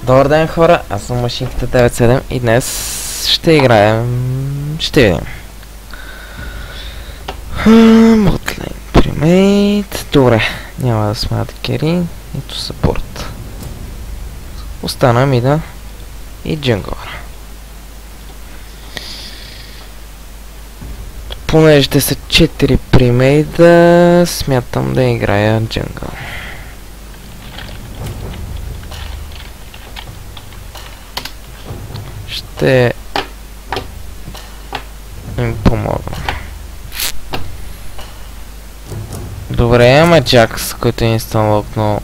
Добър ден, хора, аз съм Машинката 97 и днес ще играем... ще видим. Мотлейн примейт. Добре, няма да сме атакери, нито съпорт. Остана мида и джунгър. Понеже те са 4 примейда, смятам да играя джунгър. Ще им помогна. Добре, имаме Джакс, който е инстан но...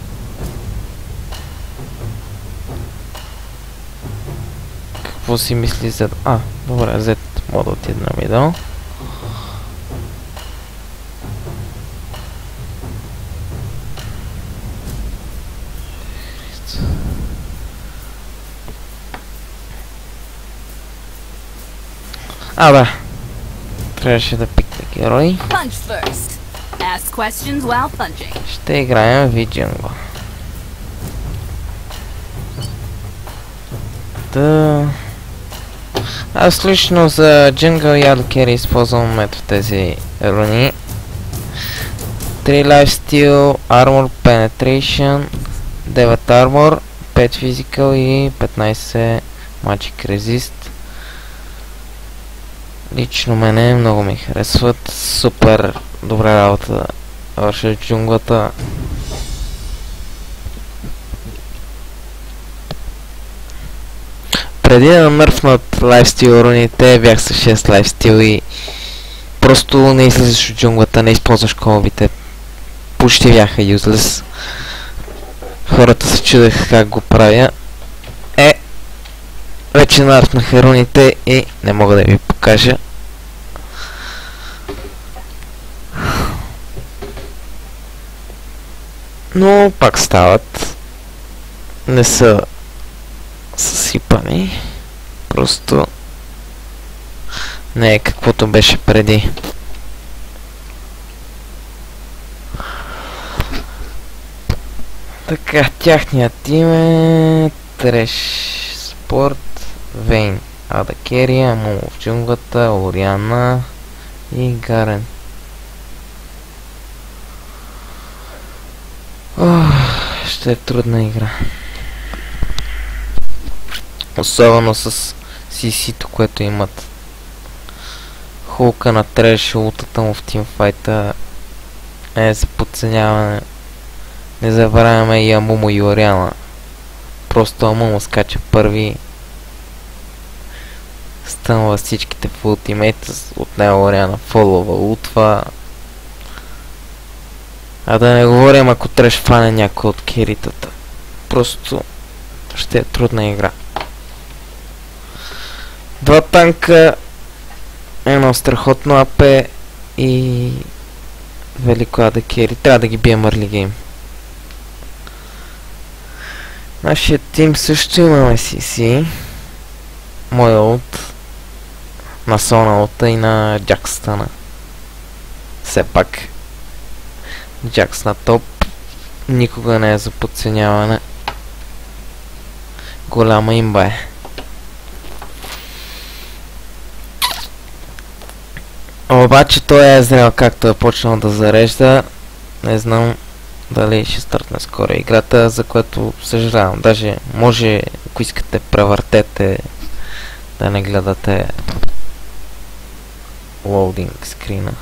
Какво си мисли за... добре, Z мога да отида на мидъл. Да. Трябваше да пикне герой. Ще играем в джунгъл. Аз лично за джунгъл и адо кери използвам метод тези руни. 3 lifesteal, armor penetration, 9 armor, 5 physical и 15 magic resist. Лично мене много ми харесват. Супер добра работа върши джунглата. Преди да нърфнат лайфстил руните, бях с 6 лайфстил и просто не излизаш от джунглата, не използваш колбите. Почти бяха юзлес. Хората се чудеха как го правя. Вече нърфнаха руните и не мога да ви покажа. Но пак стават. Не са съсипани. Просто не е каквото беше преди. Така, тяхният тим е Треш Спорт, Вейн, Ада Керия, Момо в джунглата, Ориана и Гарен. Ще е трудна игра. Особено с CC-то, което имат. Hulk на Треш, ултата му в тимфайта е за подценяване. Не забравяме и Амумо и Ориана. Просто Амумо скача първи. Стънва всичките в ултимейта, от него Ориана фолова ултва. Да не говорим ако Треш фане някой от керитата. Просто ще е трудна игра. Два танка, едно страхотно АП и велико ада кери. Трябва да ги бием early game. Нашия тим също имаме CC. Моя улт на Сона улта и на Джакс стана. Все пак Джакс на топ никога не е за подценяване. Голяма имба е. Обаче той е зрел както е почнал да зарежда. Не знам дали ще стартне скоро играта, за което съжалявам. Даже може, ако искате, превъртете да не гледате лоудинг скрина.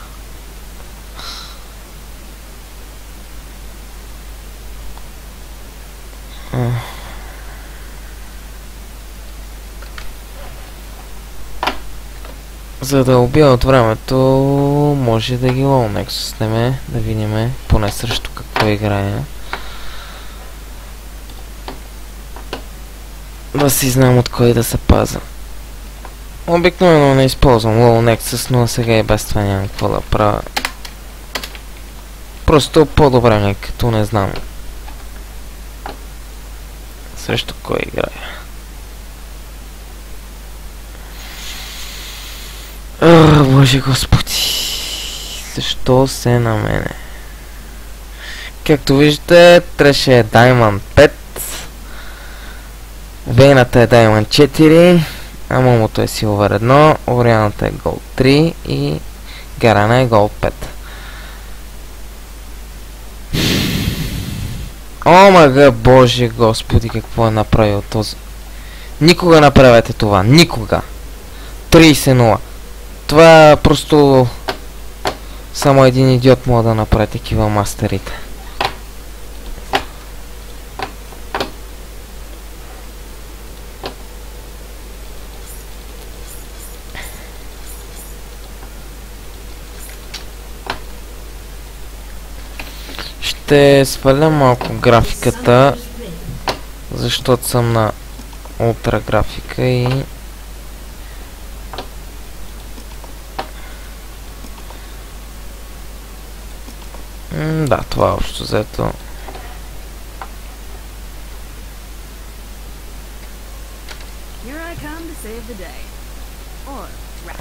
За да убия от времето, може да ги лоунексуснеме, да видим поне срещу какво играе. Да си знам от кой да се паза. Обикновено не използвам лоунексус, но сега и без това няма какво да правя. Просто по-добре ми, като не знам срещу кой играе. Боже господи, защо се на мене? Както виждате, трябваше Diamond 5. Вейната е Diamond 4, Амумото е Silver 1, Орианата е Gold 3 и Гарана е Gold 5. Омага, боже господи, какво е направил този. Никога направете това, никога. 30-0. Това просто само един идиот може да направи такива мастерите. Ще сваля малко графиката, защото съм на ултра графика и да, това общо взето. Here I come to save the day. Or rat.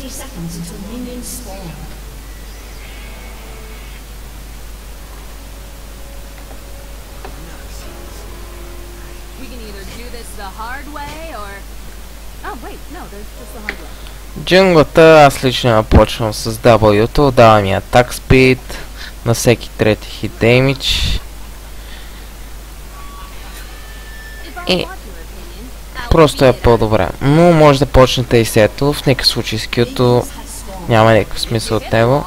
Seconds until minions spawn. We can either do this the hard way or... Oh wait, no, there's just the hard way. Джунглата аз лично я почвам с W-то, дава ми attack speed на всеки трети hit damage. И просто е по-добре. Но може да почнете и сето, в никакъв случай с Q-то няма никакъв смисъл от него.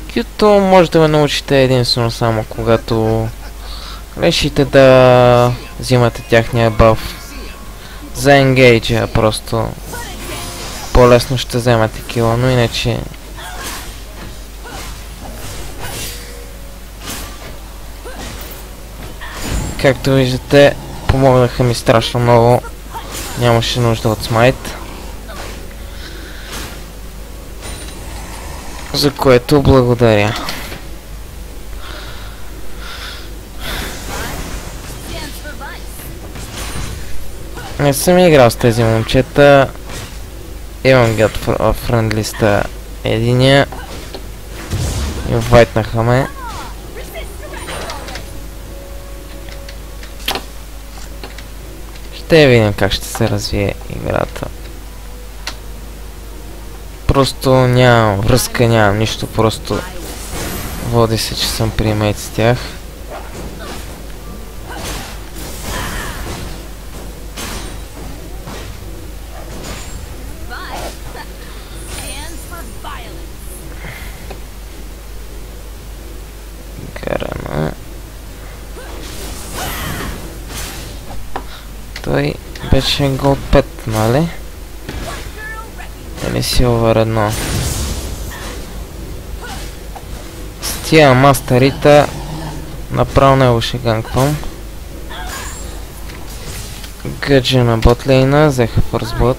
Q-то може да ме научите единствено само когато решите да взимате тяхния баф за engage, просто по-лесно ще вземате кила, но иначе както виждате помогнаха ми страшно много, нямаше нужда от смайт, за което благодаря. Не съм играл с тези момчета. Имам ги от френдлиста единия. Инвайтнаха ме. Ще видим как ще се развие играта. Просто нямам връзка, нямам нищо, просто води се, че съм примейт с тях. Гарана. Той беше Gold 5, нали? Или Silver 1. С тия мастерита направо него ще ганквам. Гъджи на ботлейна, взеха First Blood.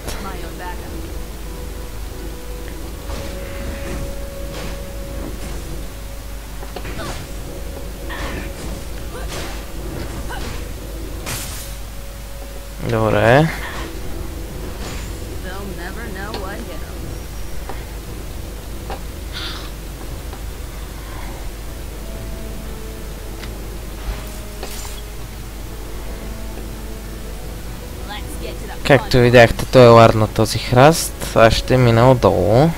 Добре. Както видяхте, той е лард на този храст. Аз ще мина отдолу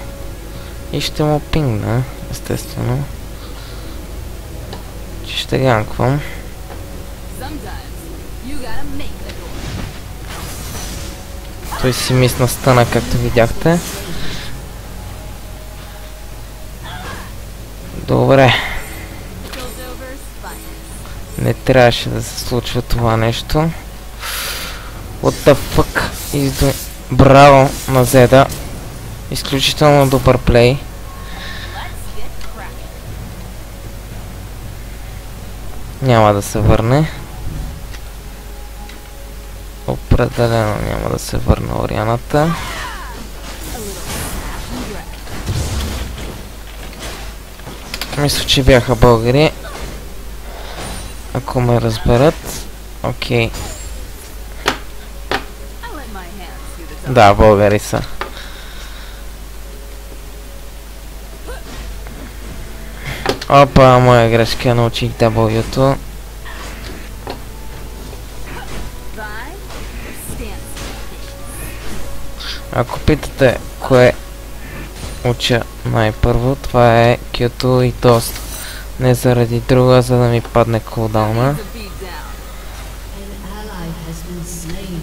и ще му пингна, естествено, че ще ганквам. Той си мисна стана, както видяхте. Добре. Не трябваше да се случва това нещо. What the fuck? Браво на Зеда. Изключително добър плей. Няма да се върне. Определено няма да се върне Орианата. Мисля, че бяха българи. ако ме разберат. Окей. I let my hands do the talking. Да, българи са. Опа, моя грешка, научих W-то. Vi, stand. Ако питате кое уча най-първо, това е Q-то и доста. Не заради друга, за да ми падне кулдауна. Needs a beat down. An ally has been slain.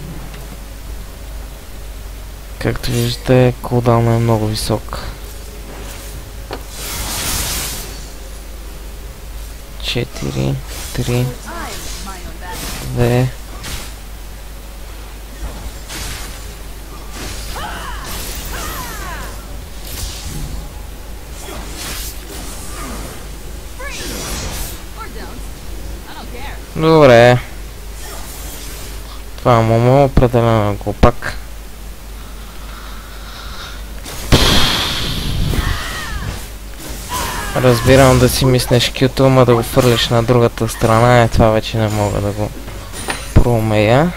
Както виждате, кулдауна е много висок. 4, 3, I'm my own battle. 2. Or don't. I don't care. Добре. Това Момо определено е глупак. Разбирам да си мислиш Q-то, ама да го фърлиш на другата страна, това вече не мога да го проумея.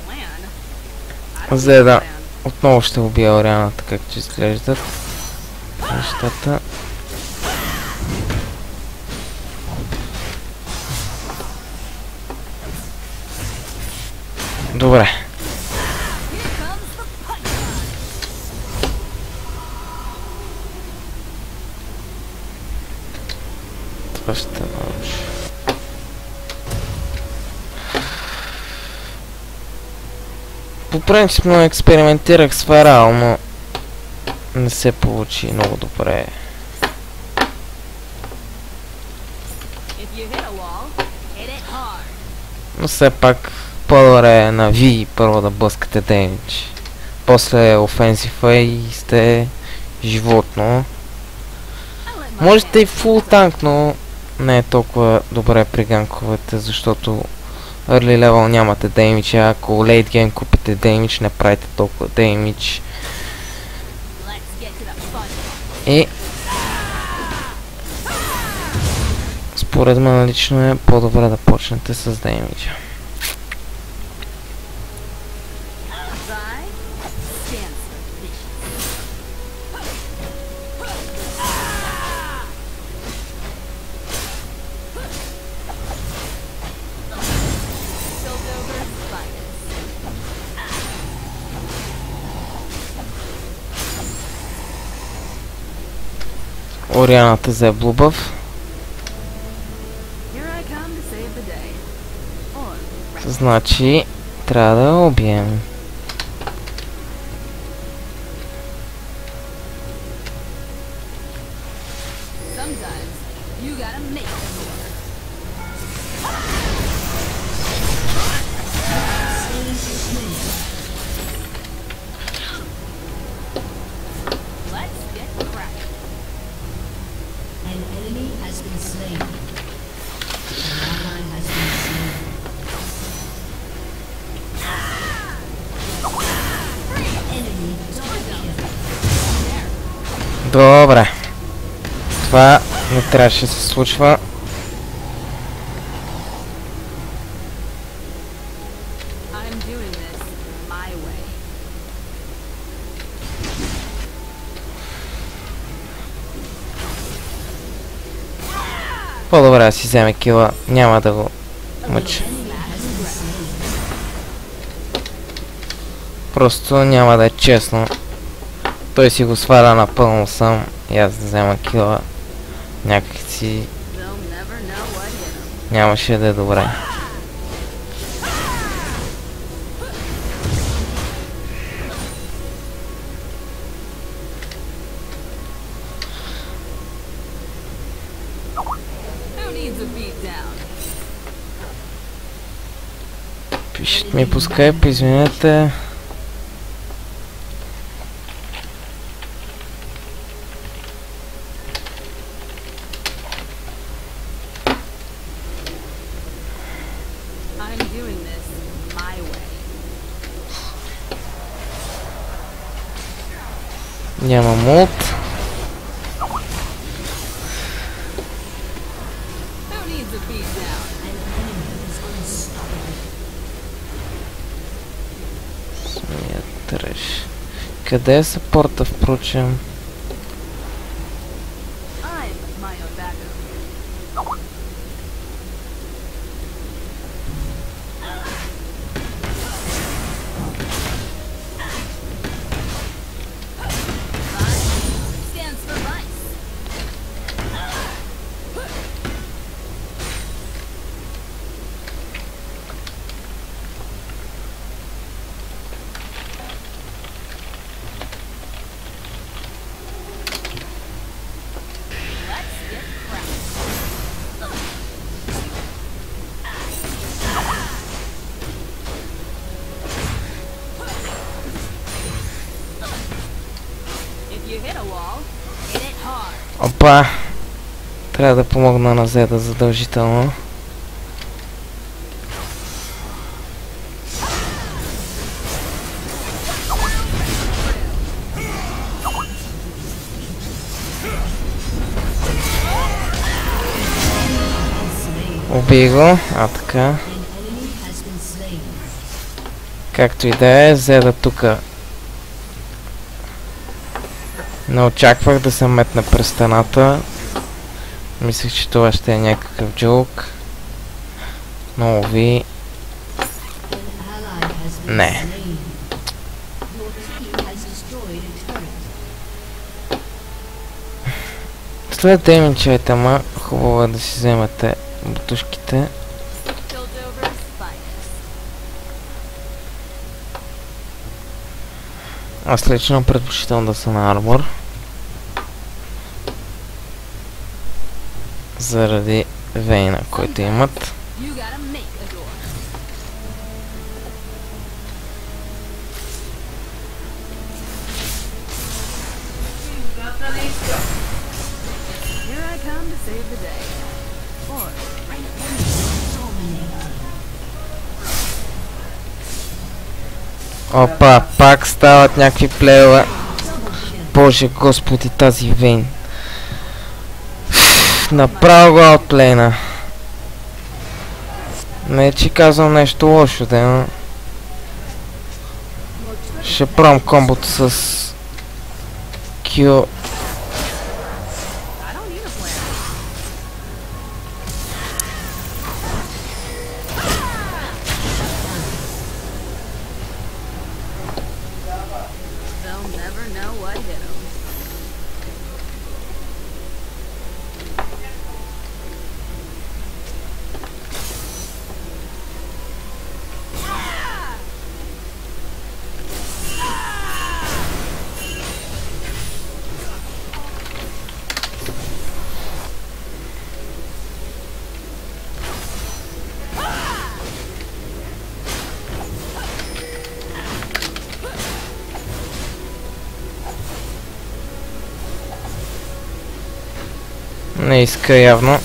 Plan? I don't За да plan. отново ще убия Орианата, както изглеждат нещата. Добре. Here comes the punch. Това ще научи. По принцип експериментирах с Ферал, но не се получи много добре. If you hit a wall, hit it hard. Но все пак по-добре е на Ви първо да блъскате демидж. После офензива и сте животно. I let my Можете и hands фул танк, но не е толкова добре при ганковете, защото early level нямате демидж, а ако late game купите демидж, не правите толкова демидж. Let's get to the fun. И според мен лично е по-добре да почнете с демиджа. Vi, stand for vicious. Sildover's finest. Орианата взе блубъв, Here I come to save the day. Or значи трябва да я убием. sometimes you gotta make them work. Let's get cracking. An enemy has been slain. An ally has been slain. Enemy double kill. Добре. Това не трябваше да се случва. I'm doing this my way. По-добре да си вземе кила, няма да го мъча. Просто няма да е честно. Той си го сваля напълно сам и аз да взема кила. Някакси They'll never know what hit 'em. нямаше да е добре. Who needs a beat down? Пишат ми по скайп, извинете. I'm doing this my way. Няма мулт. Speed down. An enemy is unstoppable. Смия треш. Къде е съпорта, впрочем? I'm my own backup. Vice stands for vice. Let's get cracked. If you hit a wall, hit it hard. Опа! Трябва да помогна на Зеда задължително. Убий го, така. An enemy has been slain. Както и да е, Зеда тука. Не очаквах да се метне през стената. Мислех, че това ще е някакъв джоук. Но ви... An ally has been Не. slain. Your team has destroyed a turret. След демидж айтема, хубаво е да си вземете бутушките. Piltover's finest. Аз лично предпочитам да са на армор. Заради вейна, който имат. You gotta make a door. Here I come to save the day. Or Опа, пак стават някакви плейлове. Боже господи, тази вейн. Направо го аутлейна. Не, че казвам нещо лошо, да, но... Ще пробвам комбото с... Q. I don't need a plan. They'll never know what hit them. Не иска явно.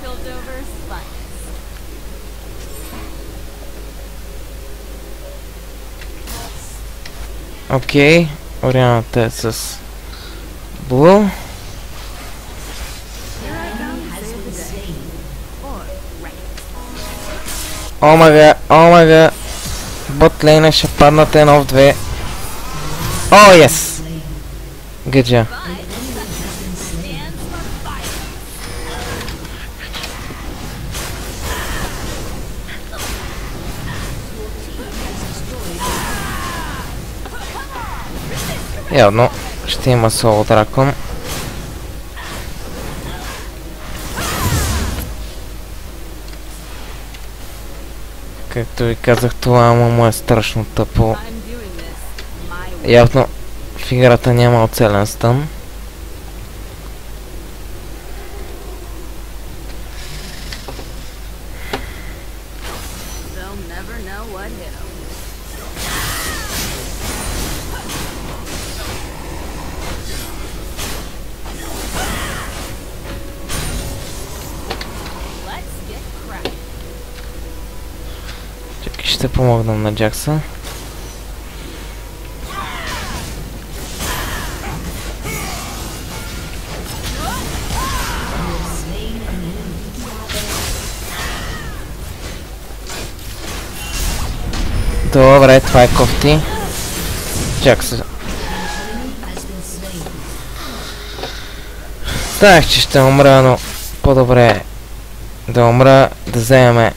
Piltover's finest. Окей, Орианата е с Блу. Here I come to save the day. Or wreck it. Омага, омага. Бот лейна ще паднат едно в две. О, ес! Гъджа. Stands for fire. Явно ще има соло дракон. Както ви казах, това му е страшно тъпо. I'm doing this my way. Явно в играта няма оцелен стън. They'll never know what hit them. Let's get cracked. ще помогнем на Джакса. Добре, това е кофти. Джакс. Знаех, че ще умра, но по-добре да умра, да вземем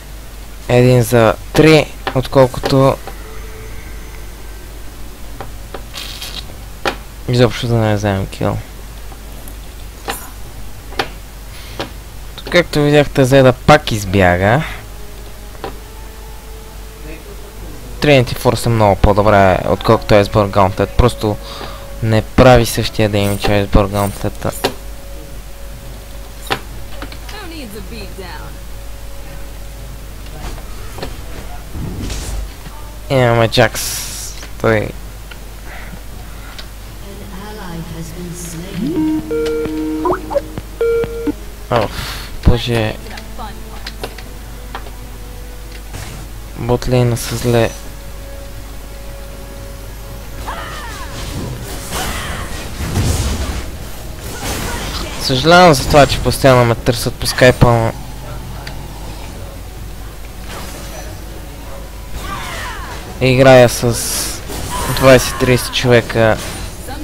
1 за 3, отколкото изобщо да не вземем кил. Както видяхте, Зеда пак избяга. Trinity Force е много по-добре, отколкото Iceborne Gauntlet. Просто не прави същия damage Iceborne Gauntlet. Who needs a beat down? Имаме Джакс. Той An ally has been slain. боже, To the fun part. ботлейна са зле. Съжалявам за това, че постоянно ме търсят по скайпа, но... Играя с 20-30 човека Sometimes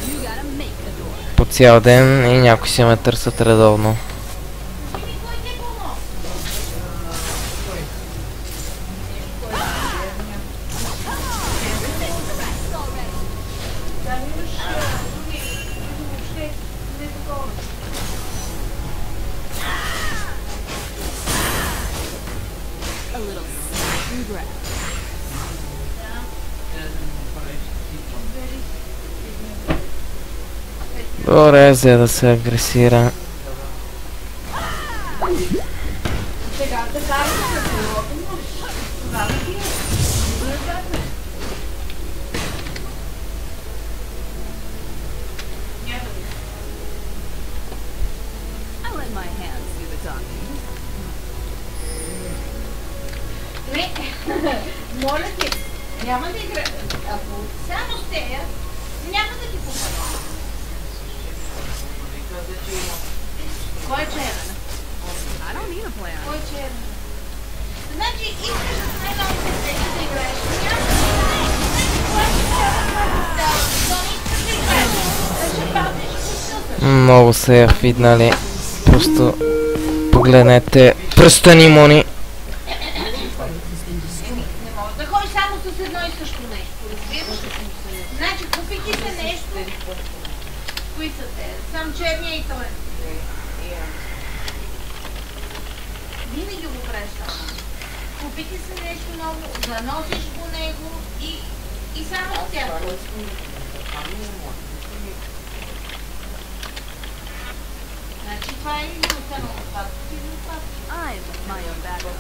you gotta make the door. по цял ден и някои си ме търсят редовно. A little smash and grab. Добре, за да се агресира. I let my hands do the talking. Не, моля ти, няма да игра. Ако само с тея, няма да ти помогна. Кой е черен? I don't need a plan. Кой е черен? Значи искаш с най-новите всеки да играеш. Няма да играеш. Ще паднеш по силата. Много са я фиднали. Просто погледнете пръста ни, Мони. Не можеш да ходиш само с едно и също нещо. Разбираш ли? Значи купи ти се нещо. Кои са те? Сам черния и той. Винаги го правиш само. Купи ти се нещо ново, да носиш по него и само с тях. Значи това е или останало отпадък, или отпадък. I'm my own backup.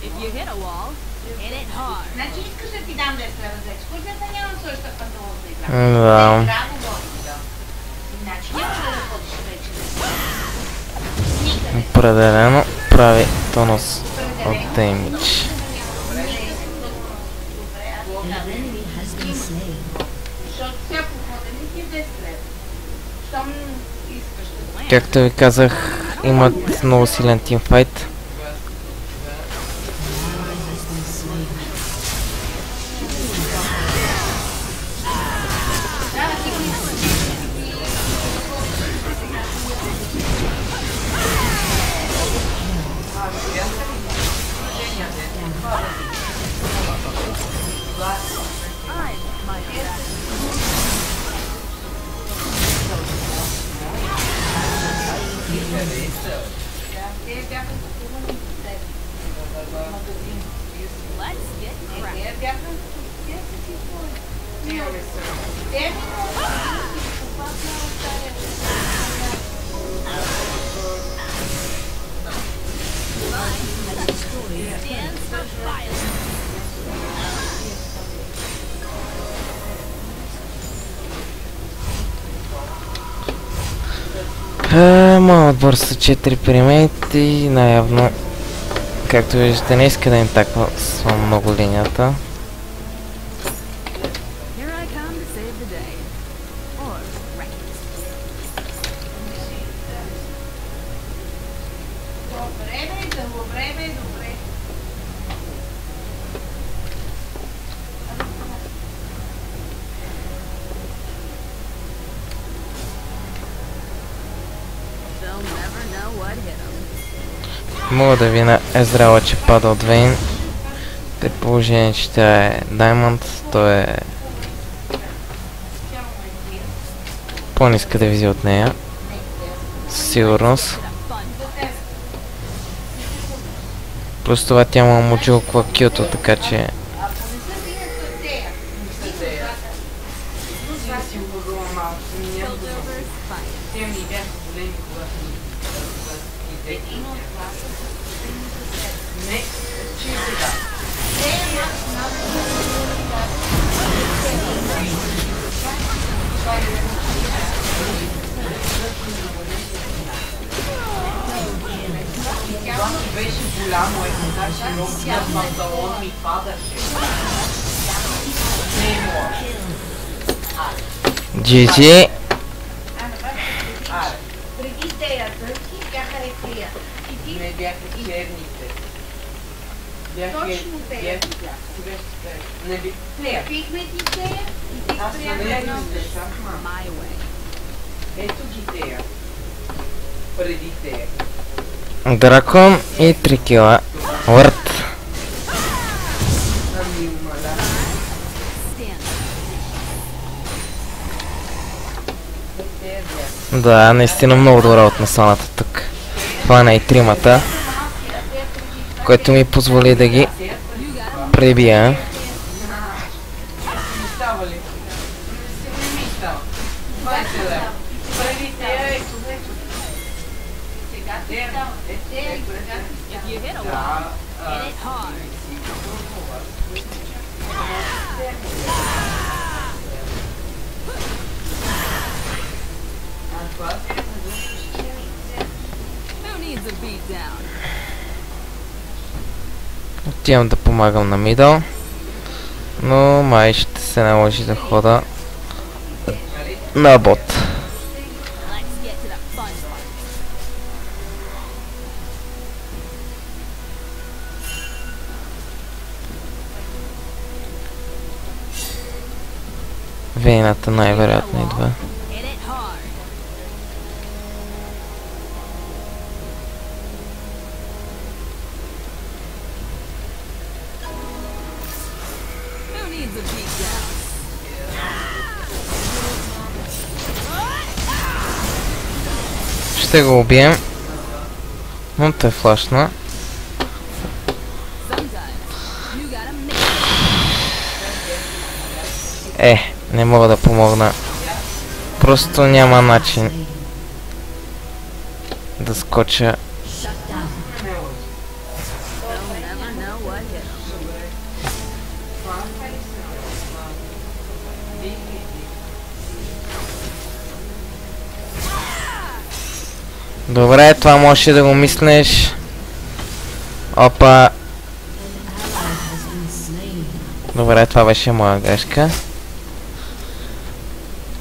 If you hit a wall, hit it hard. Значи искаш да ти дам 10 лева за екскурзията, нямам същата панталон за игра. Да. Рано горе. Значи няма да ходиш вече. Никъде. Определено прави тонус от демидж. An enemy has been slain. Защото всяко ходене ти е 10 лева. Щом искаш да Както ви казах, имат много силен тимфайт. I'm my own backup. те бяха купувани за теб. Магазин. Let's get cracking. Те бяха те са си твои. Те ми попадна от стария. Stands for violence. Моят отбор са 4 примейти и наявно, както виждате, не иска да им таква много линията. Here I come to save the day. Or wreck it. Добре. They'll never know what hit them. Мога да ви на Езрала, че пада от Вейн. При положение, че тя е Diamond, то е по-ниска дивизия от нея. Със сигурност. Плюс това тя му мучилква кюто, така че... Беше голямо, така че носия панталон ми падаше. GG. Преди тея дърки бяха рекрия. И ти Не бяха черните. точно тея. Не би... Тея. Пихме ти тея и ти Аз спрямо не едно. ги държахма. My way. Ето ги тея. Преди тея. Дракон и 3 кила. Върт. Ами умаля. Stand. Да, наистина много добра от насоната тук. Хвана и тримата, което ми позволи да ги пребия. Става ли? Не ми става. 20 лева. Преди тея е Сега ти става. Тея и сега ти If you hit a wall, hit it hard. Who needs a beat down? Отивам да помагам на мидъл, но май ще се наложи да хода на бот. Let's get to the fun part. Вейната най-вероятно идва. Hit it hard. Who needs a beat down? Ще го убием. Но той флашна. Sometimes you gotta make Не мога да помогна. Просто няма начин да скоча. Shut down. They'll never know what hit them. Добре, това можеш да го мислиш. Опа. Добре, това беше моя грешка.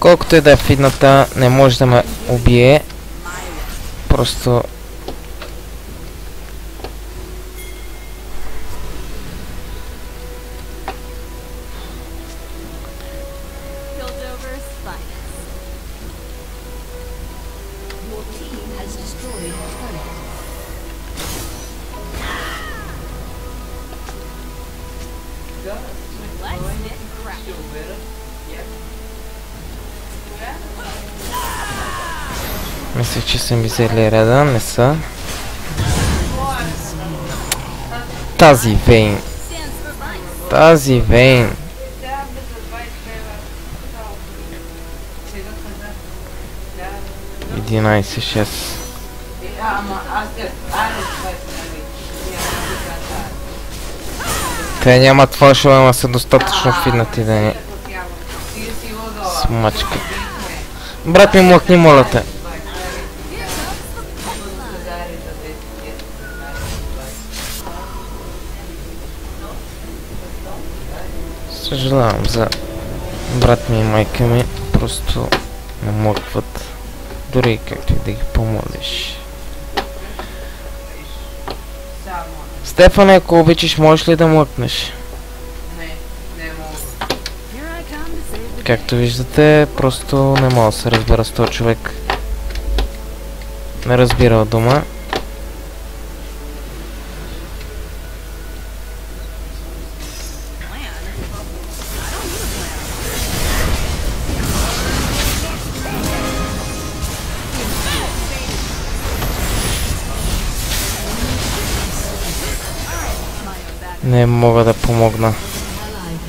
Колкото и да е фидната, не може да ме убие. Просто... Piltover's finest. Your team has destroyed a turret. Let's get cracking. Мисля, че са ми взели реда, не са. Тази Вейн. Stands for vice. Тази Вейн. Трябва за 20 лева. 11-6. Ама аз те... Айде 20 лева. Те нямат фалшове, ама са достатъчно фиднати да ни смачкат. Брат ми, млъкни, моля те. Съжалявам за брат ми и майка ми, просто не млъкват. Дори както и да ги помолиш. Само. Стефане, ако обичаш, можеш ли да млъкнеш? Не мога. Here I come to save the Както виждате, просто не мога да се разбера с този човек. Не разбира от дома. Не мога да помогна. Ally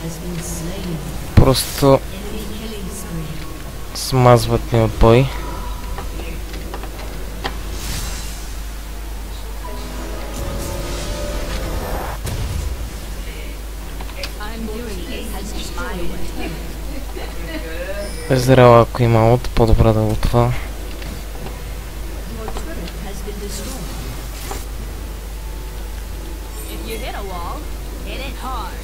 has been slain. Просто Enemy killing spree. смазват ни от бой. I'm doing this Has my destroyed way. a turret. Ezreal, ако има от, по-добре да лутва. Your turret has been destroyed. If you hit a wall, hit it hard.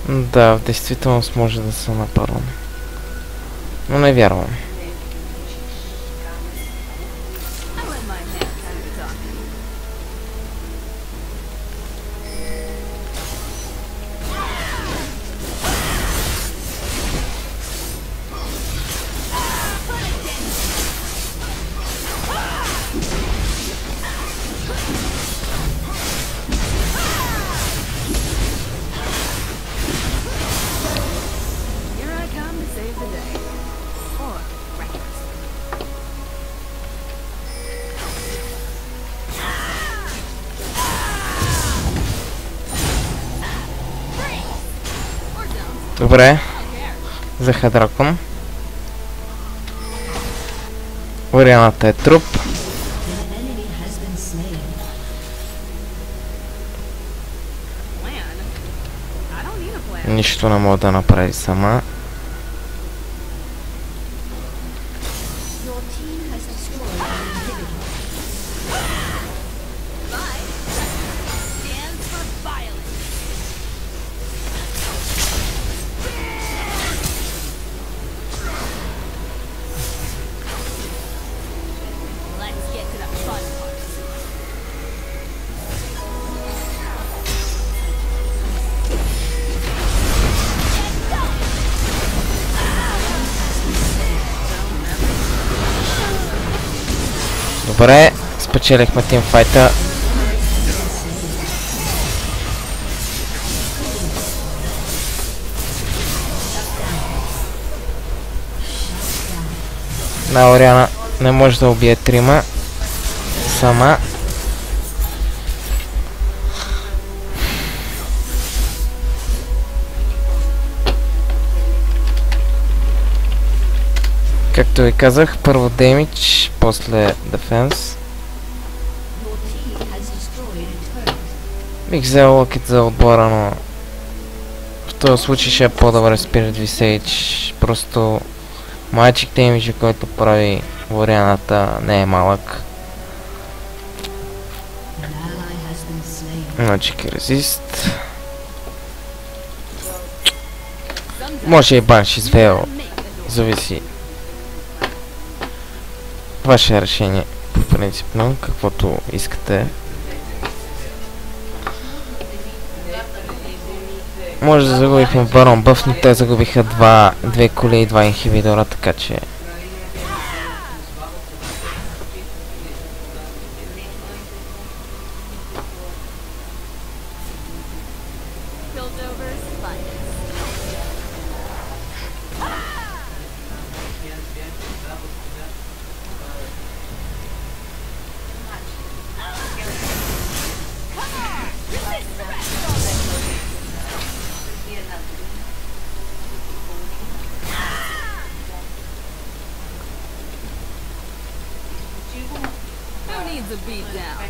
Да, в действителност може да се нападам. Но не вярвам. I let my hands do the talking. Here I come to save the day. Or breakfast. Or don't. Добре, I don't care. взеха дракон. Орианата е труп. An enemy has been slain. Plan? I don't need a plan. Нищо не мога да направи сама. Your team has destroyed an inhibitor. Life stands for violence. Let's get to the fun part. Добре, спечелихме тимфайта. На Ориана не може да убие трима. Сама. Както ви казах, първо демидж, после дефенс. Your team has destroyed a turret. Бих взел лъкит за отбора, но в този случай ще е по-добре Spirit Visage. Просто magic damage, който прави Орианата, не е малък. An ally has been slain. Magic Resist. Sometimes Може и Banshee с Veil, make the door. зависи. Ваше решение, по принципно, каквото искате. Може да загубихме Барон Бъф, но те загубиха две коли и два инхибитора, така че... Piltover's finest. Who needs a beat down?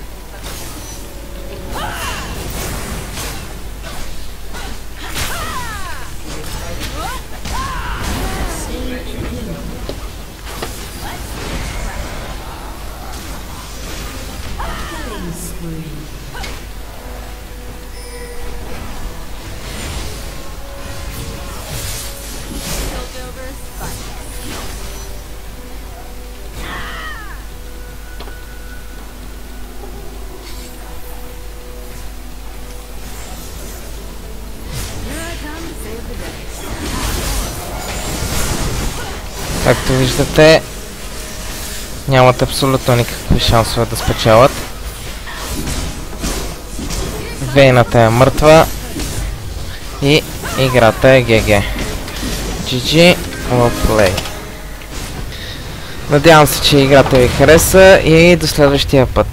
Както виждате, нямат абсолютно никакви шансове да спечелят. Вейната е мъртва и играта е GG. GG, well play. Надявам се, че играта ви хареса и до следващия път.